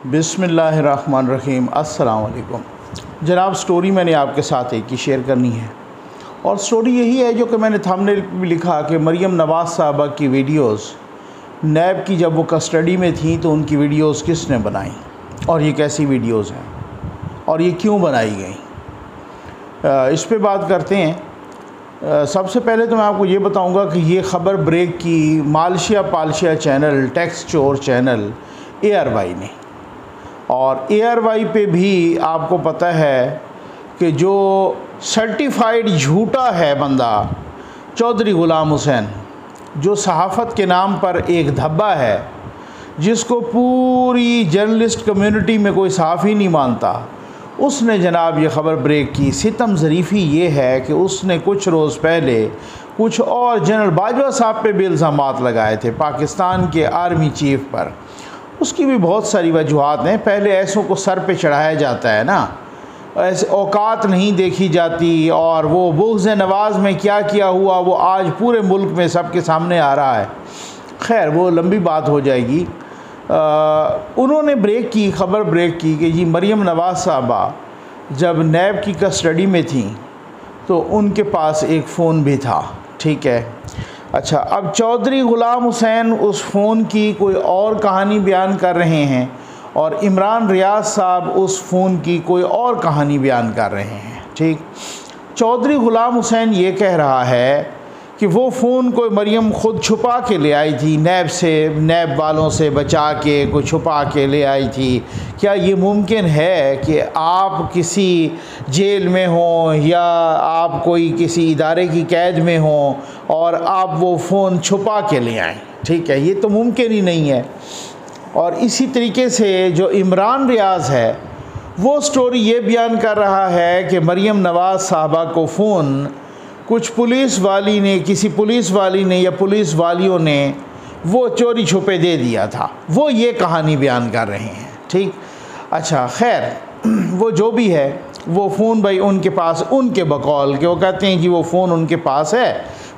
बिस्मिल्लाहिर्रहमानिर्रहीम। अस्सलाम वालेकुम जनाब। स्टोरी मैंने आपके साथ एक ही शेयर करनी है और स्टोरी यही है जो कि मैंने थंबनेल पे भी लिखा कि मरियम नवाज़ साहबा की वीडियोस नैब की जब वो कस्टडी में थी तो उनकी वीडियोस किसने बनाई और ये कैसी वीडियोस हैं और ये क्यों बनाई गई, इस पे बात करते हैं। सबसे पहले तो मैं आपको ये बताऊंगा कि ये ख़बर ब्रेक की मालशिया पालशिया चैनल, टैक्स चोर चैनल ARY ने, और ARY पे भी आपको पता है कि जो सर्टिफाइड झूठा है बंदा चौधरी ग़ुलाम हुसैन, जो सहाफ़त के नाम पर एक धब्बा है, जिसको पूरी जर्नलिस्ट कम्युनिटी में कोई सहाफ़ी नहीं मानता, उसने जनाब ये ख़बर ब्रेक की। सितम ज़रीफ़ी ये है कि उसने कुछ रोज़ पहले कुछ और जनरल बाजवा साहब पे भी इल्ज़ामात लगाए थे, पाकिस्तान के आर्मी चीफ़ पर। उसकी भी बहुत सारी वजूहात हैं। पहले ऐसों को सर पे चढ़ाया जाता है ना, ऐसे औकात नहीं देखी जाती, और वो बुग़्ज़ नवाज़ में क्या किया हुआ वो आज पूरे मुल्क में सबके सामने आ रहा है। खैर वो लंबी बात हो जाएगी। उन्होंने ब्रेक की, ख़बर ब्रेक की कि जी मरियम नवाज़ साहबा जब नैब की कस्टडी में थी तो उनके पास एक फ़ोन भी था, ठीक है। अच्छा, अब चौधरी ग़ुलाम हुसैन उस फ़ोन की कोई और कहानी बयान कर रहे हैं और इमरान रियाज साहब उस फ़ोन की कोई और कहानी बयान कर रहे हैं, ठीक। चौधरी ग़ुलाम हुसैन ये कह रहा है कि वो फ़ोन कोई मरियम ख़ुद छुपा के ले आई थी, नैब से, नैब वालों से बचा के कोई छुपा के ले आई थी। क्या ये मुमकिन है कि आप किसी जेल में हों या आप कोई किसी इदारे की कैद में हों और आप वो फ़ोन छुपा के ले आएँ? ठीक है, ये तो मुमकिन ही नहीं है। और इसी तरीके से जो इमरान रियाज है वो स्टोरी ये बयान कर रहा है कि मरियम नवाज़ साहबा को फ़ोन कुछ पुलिस वाली ने, किसी पुलिस वाली ने या पुलिस वालियों ने वो चोरी छुपे दे दिया था। वो ये कहानी बयान कर रहे हैं, ठीक। अच्छा, खैर वो जो भी है, वो फ़ोन भाई उनके पास, उनके बकौल के वो कहते हैं कि वो फ़ोन उनके पास है,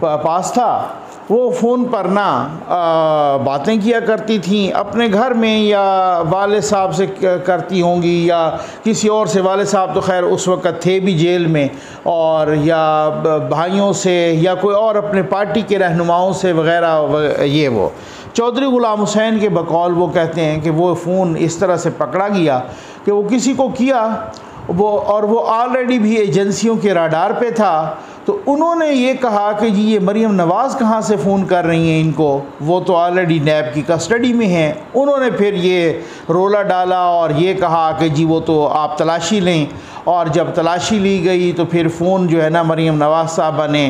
पास था। वो फ़ोन पर ना बातें किया करती थी अपने घर में, या वाले साहब से करती होंगी या किसी और से। वाले साहब तो खैर उस वक़्त थे भी जेल में, और या भाइयों से या कोई और अपने पार्टी के रहनुमाओं से वग़ैरह। ये वो चौधरी ग़ुलाम हुसैन के बकौल वो कहते हैं कि वो फ़ोन इस तरह से पकड़ा गया कि वो किसी को किया वो, और वो ऑलरेडी भी एजेंसियों के राडार पे था। तो उन्होंने ये कहा कि जी ये मरियम नवाज़ कहाँ से फ़ोन कर रही हैं इनको, वो तो ऑलरेडी नैब की कस्टडी में हैं। उन्होंने फिर ये रोला डाला और ये कहा कि जी वो तो आप तलाशी लें, और जब तलाशी ली गई तो फिर फ़ोन जो है ना मरियम नवाज़ साहबा ने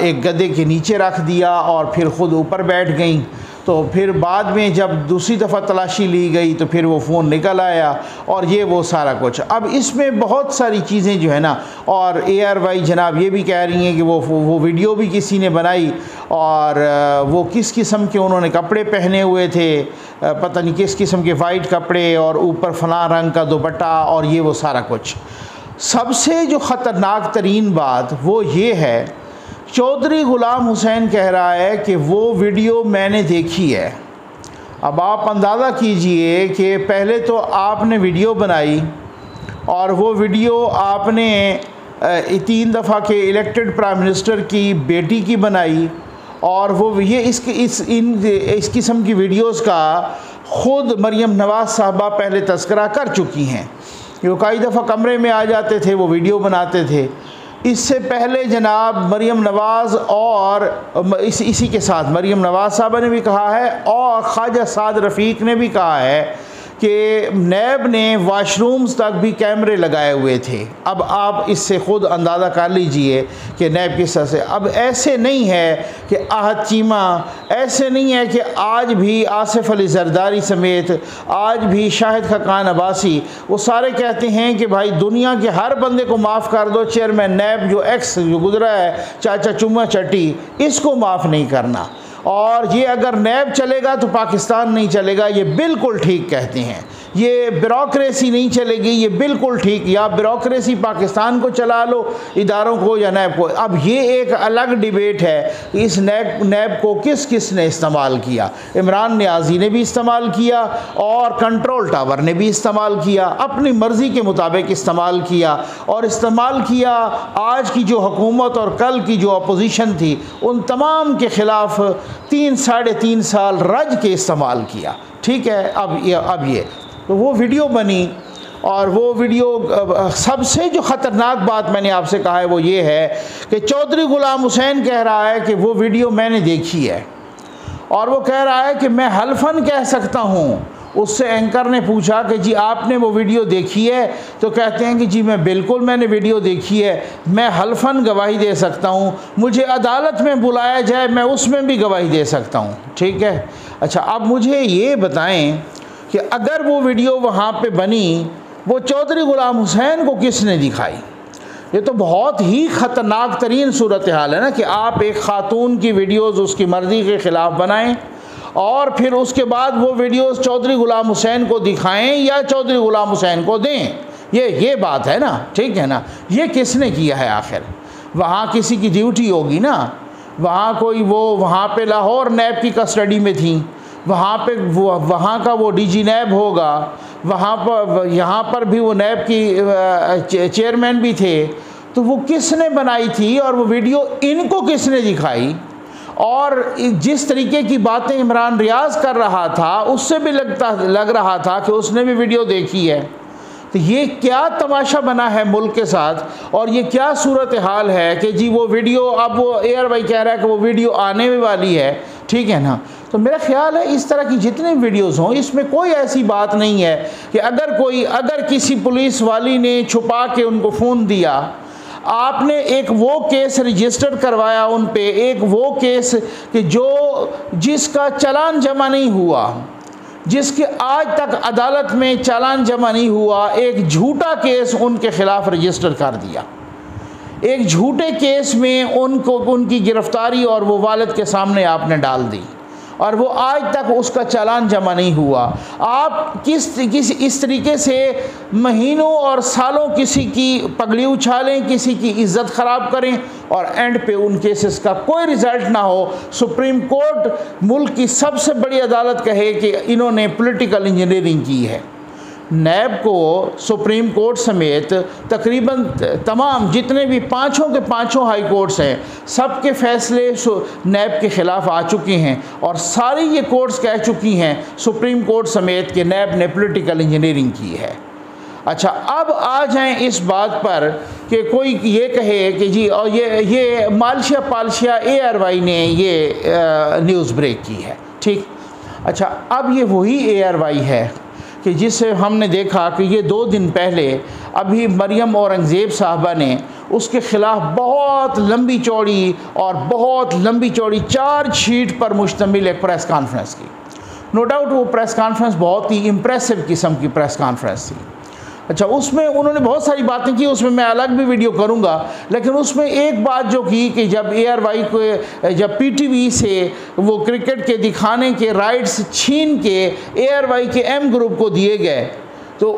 एक गद्दे के नीचे रख दिया और फिर ख़ुद ऊपर बैठ गई। तो फिर बाद में जब दूसरी दफ़ा तलाशी ली गई तो फिर वो फ़ोन निकल आया, और ये वो सारा कुछ। अब इसमें बहुत सारी चीज़ें जो है ना, और ARY जनाब ये भी कह रही हैं कि वो वीडियो भी किसी ने बनाई, और वो किस किस्म के उन्होंने कपड़े पहने हुए थे, पता नहीं किस किस्म के वाइट कपड़े, और ऊपर फलां रंग का दुपट्टा, और ये वो सारा कुछ। सबसे जो ख़तरनाक तरीन बात वो ये है, चौधरी ग़ुलाम हुसैन कह रहा है कि वो वीडियो मैंने देखी है। अब आप अंदाज़ा कीजिए कि पहले तो आपने वीडियो बनाई, और वो वीडियो आपने 3 दफ़ा के इलेक्टेड प्राइम मिनिस्टर की बेटी की बनाई, और वो ये इस किस्म की वीडियोस का ख़ुद मरियम नवाज़ साहबा पहले तज़किरा कर चुकी हैं। वो कई दफ़ा कमरे में आ जाते थे, वो वीडियो बनाते थे। इससे पहले जनाब मरियम नवाज़ और इसी के साथ मरियम नवाज़ साहबा ने भी कहा है, और ख्वाजा साद रफ़ीक ने भी कहा है कि नैब ने वाशरूम्स तक भी कैमरे लगाए हुए थे। अब आप इससे ख़ुद अंदाज़ा कर लीजिए कि नैब किस तरह से। अब ऐसे नहीं है कि आहत चीमा, ऐसे नहीं है कि आज भी आसिफ अली जरदारी समेत आज भी शाहिद खकान अब्बासी, वो सारे कहते हैं कि भाई दुनिया के हर बंदे को माफ़ कर दो, चेयरमैन नैब जो जो गुजरा है चाचा चुम्मा चट्टी, इसको माफ़ नहीं करना। और ये अगर नैब चलेगा तो पाकिस्तान नहीं चलेगा, ये बिल्कुल ठीक कहते हैं। ये ब्यूरोक्रेसी नहीं चलेगी, ये बिल्कुल ठीक, या ब्यूरोक्रेसी पाकिस्तान को चला लो, इदारों को या नैब को। अब ये एक अलग डिबेट है कि इस नैब को किस ने इस्तेमाल किया। इमरान नियाज़ी ने भी इस्तेमाल किया और कंट्रोल टावर ने भी इस्तेमाल किया, अपनी मर्ज़ी के मुताबिक इस्तेमाल किया। और इस्तेमाल किया आज की जो हुकूमत और कल की जो अपोजिशन थी उन तमाम के ख़िलाफ़ 3-3.5 साल रज के इस्तेमाल किया। ठीक है, अब ये तो वो वीडियो बनी, और वो वीडियो सबसे जो ख़तरनाक बात मैंने आपसे कहा है वो ये है कि चौधरी ग़ुलाम हुसैन कह रहा है कि वो वीडियो मैंने देखी है, और वो कह रहा है कि मैं हल्फन कह सकता हूँ। उससे एंकर ने पूछा कि जी आपने वो वीडियो देखी है, तो कहते हैं कि जी मैंने वीडियो देखी है, मैं हल्फन गवाही दे सकता हूँ, मुझे अदालत में बुलाया जाए मैं उसमें भी गवाही दे सकता हूँ। ठीक है, अच्छा अब मुझे ये बताएं कि अगर वो वीडियो वहाँ पे बनी, वो चौधरी ग़ुलाम हुसैन को किसने दिखाई? ये तो बहुत ही ख़तरनाक तरीन सूरत हाल है ना कि आप एक ख़ातून की वीडियोज़ उसकी मर्ज़ी के ख़िलाफ़ बनाएं और फिर उसके बाद वो वीडियोज़ चौधरी ग़ुलाम हुसैन को दिखाएं या चौधरी ग़ुलाम हुसैन को दें। ये बात है ना, ठीक है ना। ये किसने किया है आखिर? वहाँ किसी की ड्यूटी होगी ना, वहाँ कोई वहाँ पे लाहौर नैब की कस्टडी में थी, वहाँ का वो डीजी नैब होगा, यहाँ पर भी वो नैब की चेयरमैन भी थे। तो वो किसने बनाई थी और वो वीडियो इनको किसने दिखाई? और जिस तरीके की बातें इमरान रियाज कर रहा था उससे भी लग रहा था कि उसने भी वीडियो देखी है। तो ये क्या तमाशा बना है मुल्क के साथ, और ये क्या सूरत हाल है कि जी वो वीडियो, अब वो एयर भाई कह रहा है कि वो वीडियो आने वाली है। ठीक है ना। तो मेरा ख्याल है इस तरह की जितने वीडियोज़ हों इसमें कोई ऐसी बात नहीं है कि अगर किसी पुलिस वाली ने छुपा के उनको फ़ोन दिया, आपने एक वो केस रजिस्टर करवाया उन पे, एक वो केस कि जिसका चालान जमा नहीं हुआ, जिसके आज तक अदालत में चालान जमा नहीं हुआ, एक झूठा केस उनके ख़िलाफ़ रजिस्टर कर दिया। एक झूठे केस में उनकी गिरफ़्तारी और वो वालिद के सामने आपने डाल दी, और वो आज तक उसका चालान जमा नहीं हुआ। आप किस इस तरीके से महीनों और सालों किसी की पगड़ी उछालें, किसी की इज़्ज़त ख़राब करें, और एंड पे उन केसेस का कोई रिज़ल्ट ना हो। सुप्रीम कोर्ट मुल्क की सबसे बड़ी अदालत कहे कि इन्होंने पॉलिटिकल इंजीनियरिंग की है। नैब को सुप्रीम कोर्ट समेत तकरीबन तमाम जितने भी पाँचों के पाँचों हाई कोर्ट्स हैं, सबके फ़ैसले नैब के ख़िलाफ़ आ चुके हैं, और सारी ये कोर्ट्स कह चुकी हैं सुप्रीम कोर्ट समेत कि नैब ने पॉलिटिकल इंजीनियरिंग की है। अच्छा, अब आ जाएं इस बात पर कि कोई ये कहे कि जी और ये मालशिया पालशिया ARY ने ये न्यूज़ ब्रेक की है। ठीक, अच्छा अब ये वही ARY है कि जिससे हमने देखा कि ये 2 दिन पहले अभी मरियम औरंगज़ेब साहबा ने उसके ख़िलाफ़ बहुत लंबी चौड़ी चार्जशीट पर मुश्तमिल एक प्रेस कॉन्फ्रेंस की। नो डाउट वो प्रेस कॉन्फ्रेंस बहुत ही इम्प्रेसिव किस्म की प्रेस कॉन्फ्रेंस थी। अच्छा, उसमें उन्होंने बहुत सारी बातें की, उसमें मैं अलग भी वीडियो करूंगा, लेकिन उसमें एक बात जो की कि जब ARY को जब PTV से वो क्रिकेट के दिखाने के राइट्स छीन के ARY के M ग्रुप को दिए गए, तो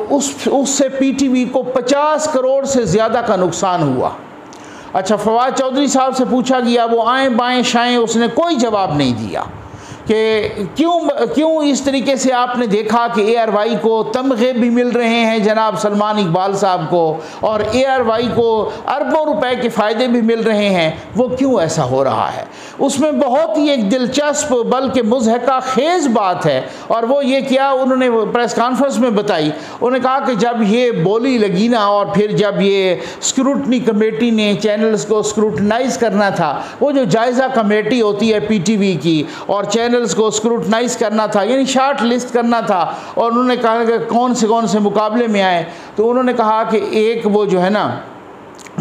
उससे PTV को 50 करोड़ से ज़्यादा का नुकसान हुआ। अच्छा, फवाद चौधरी साहब से पूछा गया, वो आएँ बाएँ शाएँ, उसने कोई जवाब नहीं दिया कि क्यों इस तरीके से आपने देखा कि ARY को तमग़े भी मिल रहे हैं जनाब सलमान इकबाल साहब को, और ARY को अरबों रुपए के फ़ायदे भी मिल रहे हैं, वो क्यों ऐसा हो रहा है? उसमें बहुत ही एक दिलचस्प बल्कि मुज़हका खेज़ बात है, और वो ये क्या उन्होंने प्रेस कॉन्फ्रेंस में बताई। उन्होंने कहा कि जब ये बोली लगी ना, और फिर जब ये स्क्रूटनी कमेटी ने चैनल्स को स्क्रूटनाइज़ करना था, वो जो जायज़ा कमेटी होती है PTV की, और चैनल्स को स्क्रूटनाइज़ करना था, यानी शार्ट लिस्ट करना था, और उन्होंने कहा कि कौन से मुकाबले में आए, तो उन्होंने कहा कि एक वो जो है ना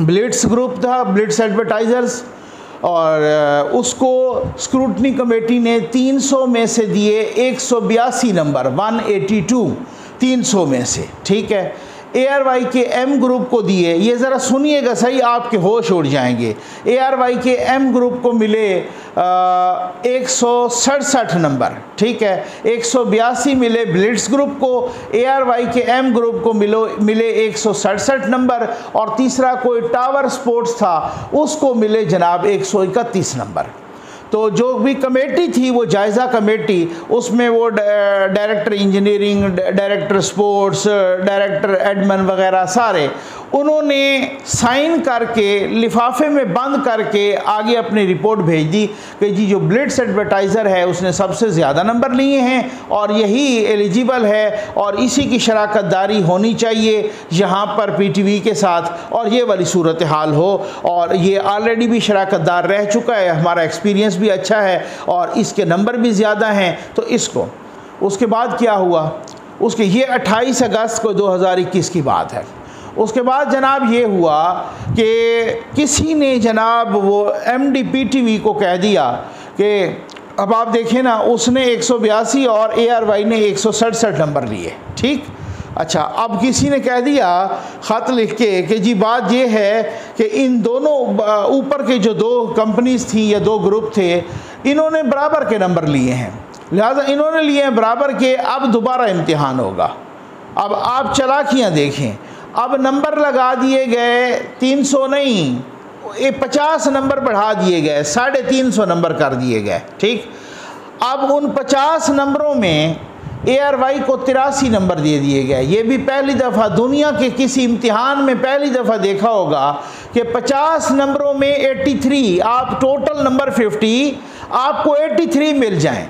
ब्लिट्स ग्रुप था, ब्लिट्स एडवर्टाइज़र्स, और उसको स्क्रूटनी कमेटी ने 300 में से दिए 182 नंबर, 182 300 में से। ठीक है, ARY के M ग्रुप को दिए। ये ज़रा सुनिएगा सही, आपके होश उड़ जाएंगे। ARY के M ग्रुप को मिले 167 नंबर, ठीक है। 182 मिले ब्लिट्स ग्रुप को। ARY के M ग्रुप को मिले 167 नंबर। और तीसरा कोई टावर स्पोर्ट्स था, उसको मिले जनाब 131 नंबर। तो जो भी कमेटी थी वो जायज़ा कमेटी, उसमें वो director engineering, director sports, director admin वगैरह सारे, उन्होंने साइन करके लिफाफे में बंद करके आगे अपनी रिपोर्ट भेज दी कि जी जो ब्लिट्स एडवर्टाइज़र है उसने सबसे ज़्यादा नंबर लिए हैं और यही एलिजिबल है और इसी की शराकतदारी होनी चाहिए यहाँ पर PTV के साथ, और ये वाली सूरत हाल हो। और ये ऑलरेडी भी शराकतदार रह चुका है, हमारा एक्सपीरियंस भी अच्छा है और इसके नंबर भी ज़्यादा हैं। तो इसको उसके बाद क्या हुआ, उसके ये 28 अगस्त को 2021 की बात है। उसके बाद जनाब ये हुआ कि किसी ने जनाब वो MD PTV को कह दिया कि अब आप देखें ना, उसने 182 और ARY ने 167 नंबर लिए, ठीक। अच्छा, अब किसी ने कह दिया ख़त लिख के कि जी बात ये है कि इन दोनों ऊपर के जो दो कंपनीज़ थी या दो ग्रुप थे, इन्होंने बराबर के नंबर लिए हैं, लिहाजा इन्होंने लिए हैं बराबर के, अब दोबारा इम्तिहान होगा। अब आप चालाकियाँ देखें, अब नंबर लगा दिए गए 300 नहीं, 50 नंबर बढ़ा दिए गए, 350 नंबर कर दिए गए, ठीक। अब उन 50 नंबरों में ARY को 83 नंबर दे दिए गए। ये भी पहली दफ़ा दुनिया के किसी इम्तिहान में पहली दफ़ा देखा होगा कि 50 नंबरों में 83, आप टोटल नंबर 50, आपको 83 मिल जाएं।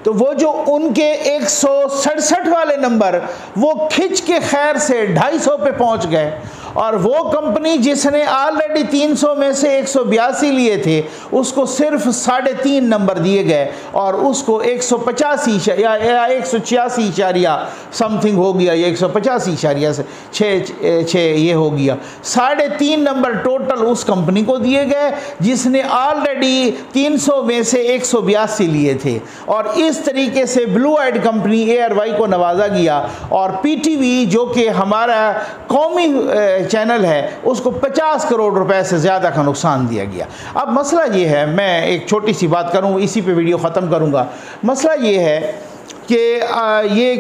तो वो जो उनके 167 वाले नंबर वो खिंच के खैर से 250 पे पहुंच गए, और वो कंपनी जिसने ऑलरेडी 300 में से 182 लिए थे उसको सिर्फ 3.5 नंबर दिए गए और उसको 185 या 186 समथिंग हो गया, या 185 6 ये हो गया। 3.5 नंबर टोटल उस कंपनी को दिए गए जिसने ऑलरेडी 300 में से 182 लिए थे। और इस तरीके से ब्लू आइड कंपनी ARY को नवाजा गया, और PTV जो कि हमारा कौमी चैनल है उसको 50 करोड़ रुपए से ज़्यादा का नुकसान दिया गया। अब मसला ये है, मैं एक छोटी सी बात करूँ, इसी पे वीडियो ख़त्म करूँगा। मसला ये है कि ये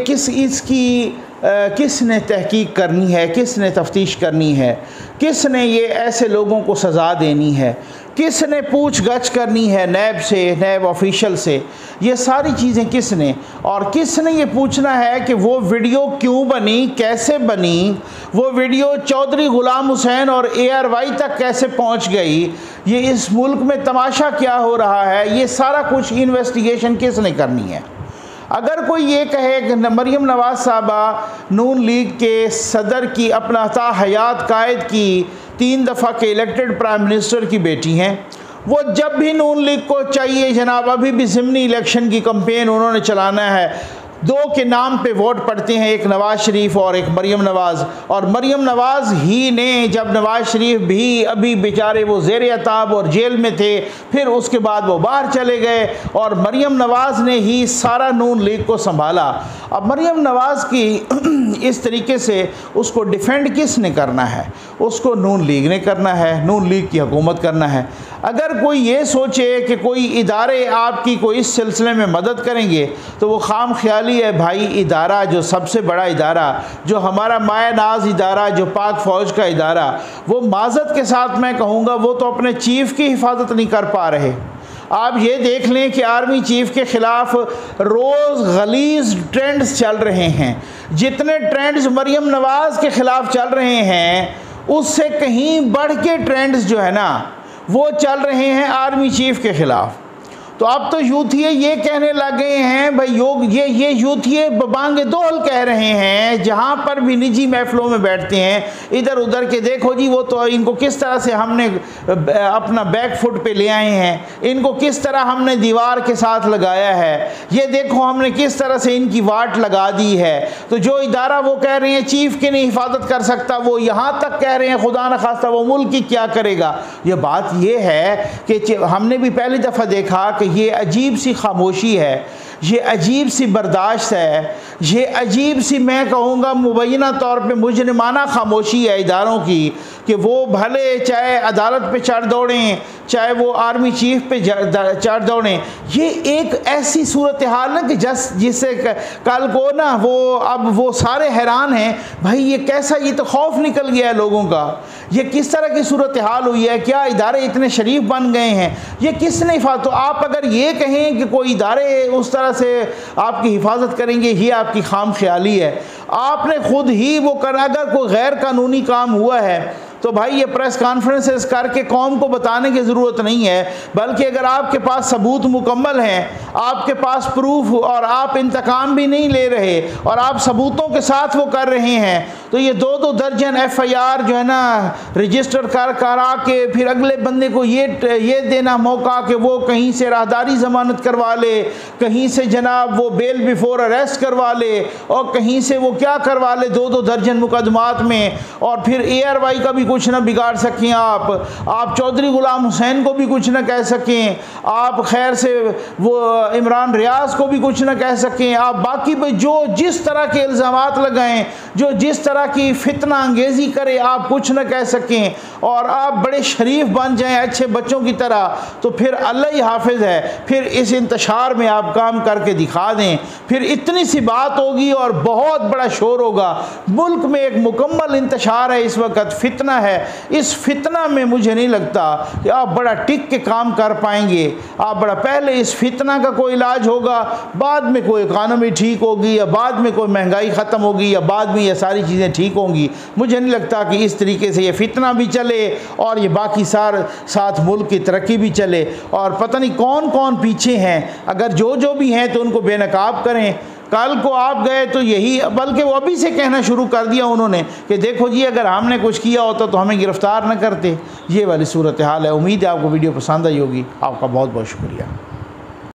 किसने तहकीक करनी है, किसने तफ्तीश करनी है, किसने ये ऐसे लोगों को सज़ा देनी है, किसने पूछगछ करनी है नैब से, नैब ऑफिशियल से, ये सारी चीज़ें किसने, और किसने ये पूछना है कि वो वीडियो क्यों बनी, कैसे बनी, वो वीडियो चौधरी गुलाम हुसैन और ARY तक कैसे पहुंच गई, ये इस मुल्क में तमाशा क्या हो रहा है, ये सारा कुछ इन्वेस्टिगेशन किसने करनी है। अगर कोई ये कहे कि मरियम नवाज़ साहबा नून लीग के सदर की अपना हयात कायद की 3 दफ़ा के इलेक्टेड प्राइम मिनिस्टर की बेटी हैं, वो जब भी नून लीग को चाहिए जनाब, अभी भी ज़िमनी इलेक्शन की कंपेन उन्होंने चलाना है, 2 के नाम पे वोट पड़ते हैं, एक नवाज़ शरीफ और एक मरियम नवाज़। और मरियम नवाज़ ही ने, जब नवाज़ शरीफ भी अभी बेचारे वो ज़ेर अताब और जेल में थे, फिर उसके बाद वो बाहर चले गए, और मरियम नवाज़ ने ही सारा नून लीग को संभाला। अब मरियम नवाज़ की इस तरीके से उसको डिफेंड किसने करना है, उसको नून लीग ने करना है, नून लीग की हुकूमत करना है। अगर कोई ये सोचे कि कोई इदारे आपकी कोई इस सिलसिले में मदद करेंगे तो वो खाम ख्याली है भाई। इदारा जो सबसे बड़ा इदारा, जो हमारा माया नाज इदारा, जो पाक फ़ौज का इदारा, वो माज़त के साथ मैं कहूँगा वो तो अपने चीफ़ की हिफाजत नहीं कर पा रहे। आप ये देख लें कि आर्मी चीफ़ के ख़िलाफ़ रोज़ गलीज़ ट्रेंड्स चल रहे हैं। जितने ट्रेंड्स मरियम नवाज़ के ख़िलाफ़ चल रहे हैं उससे कहीं बढ़ के ट्रेंड्स जो है ना वो चल रहे हैं आर्मी चीफ़ के ख़िलाफ़। तो अब तो यूथिये ये कहने लग गए हैं भाई, ये यूथिये बबांगे दोहल कह रहे हैं, जहाँ पर भी निजी महफिलों में बैठते हैं इधर उधर के, देखो जी वो तो इनको किस तरह से हमने अपना बैक फुट पे ले आए हैं, इनको किस तरह हमने दीवार के साथ लगाया है, ये देखो हमने किस तरह से इनकी वाट लगा दी है। तो जो इदारा वो कह रहे हैं चीफ़ की नहीं हिफाजत कर सकता, वो यहाँ तक कह रहे हैं खुदा न खास्ता वो मुल्क की क्या करेगा। ये बात ये है कि हमने भी पहली दफ़ा देखा कि ये अजीब सी खामोशी है। ये अजीब सी बर्दाश्त है, ये अजीब सी मैं कहूँगा मुबैना तौर पे मुजरिमाना खामोशी है इदारों की कि वो भले चाहे अदालत पे चढ़ दौड़ें, चाहे वो आर्मी चीफ पे चढ़ दौड़ें। ये एक ऐसी सूरत हाल ना कि जिससे कल को ना अब वो सारे हैरान हैं, भाई ये कैसा, ये तो खौफ निकल गया है लोगों का। ये किस तरह की सूरत हाल हुई है, क्या इदारे इतने शरीफ बन गए हैं, ये किसने तो आप अगर ये कहें कि कोई इदारे उस तरह से आपकी हिफाजत करेंगे, ये आपकी खाम ख्याली है। आपने खुद ही वो कर, अगर कोई गैर कानूनी काम हुआ है तो भाई ये प्रेस कॉन्फ्रेंसेस करके कौम को बताने की ज़रूरत नहीं है, बल्कि अगर आपके पास सबूत मुकम्मल हैं, आपके पास प्रूफ, और आप इंतकाम भी नहीं ले रहे और आप सबूतों के साथ वो कर रहे हैं, तो ये 2-2 दर्जन FIR जो है ना रजिस्टर करा के फिर अगले बंदे को ये देना मौका कि वो कहीं से राहदारी ज़मानत करवा ले, कहीं से जनाब वो बेल बिफोर अरेस्ट करवा ले, और कहीं से वो क्या करवा ले 2-2 दर्जन मुकदमात में, और फिर ARY का भी कुछ ना बिगाड़ सकें आप चौधरी गुलाम हुसैन को भी कुछ ना कह सकें, आप खैर से वो इमरान रियाज को भी कुछ ना कह सकें, आप बाकी पे जो जिस तरह के इल्ज़ामात लगाएं, जो जिस तरह की फितना अंगेज़ी करे, आप कुछ ना कह सकें, और आप बड़े शरीफ बन जाएं अच्छे बच्चों की तरह, तो फिर अल्लाह ही हाफिज़ है। फिर इस इंतशार में आप काम करके दिखा दें, फिर इतनी सी बात होगी और बहुत बड़ा शोर होगा। मुल्क में एक मुकम्मल इंतशार है इस वक्त, फितना है। इस फितना में मुझे नहीं लगता कि आप बड़ा टिक के काम कर पाएंगे। आप बड़ा पहले इस फितना का कोई इलाज होगा, बाद में कोई इकानमी ठीक होगी, या बाद में कोई महंगाई ख़त्म होगी, या बाद में ये सारी चीज़ें ठीक होंगी। मुझे नहीं लगता कि इस तरीके से ये फितना भी चले और ये बाकी साथ मुल्क की तरक्की भी चले। और पता नहीं कौन कौन पीछे हैं, अगर जो भी हैं तो उनको बेनकाब करें। कल को आप गए तो यही, बल्कि वो अभी से कहना शुरू कर दिया उन्होंने कि देखो जी अगर हमने कुछ किया होता तो हमें गिरफ़्तार न करते। ये वाली सूरत हाल है। उम्मीद है आपको वीडियो पसंद आई होगी। आपका बहुत बहुत शुक्रिया।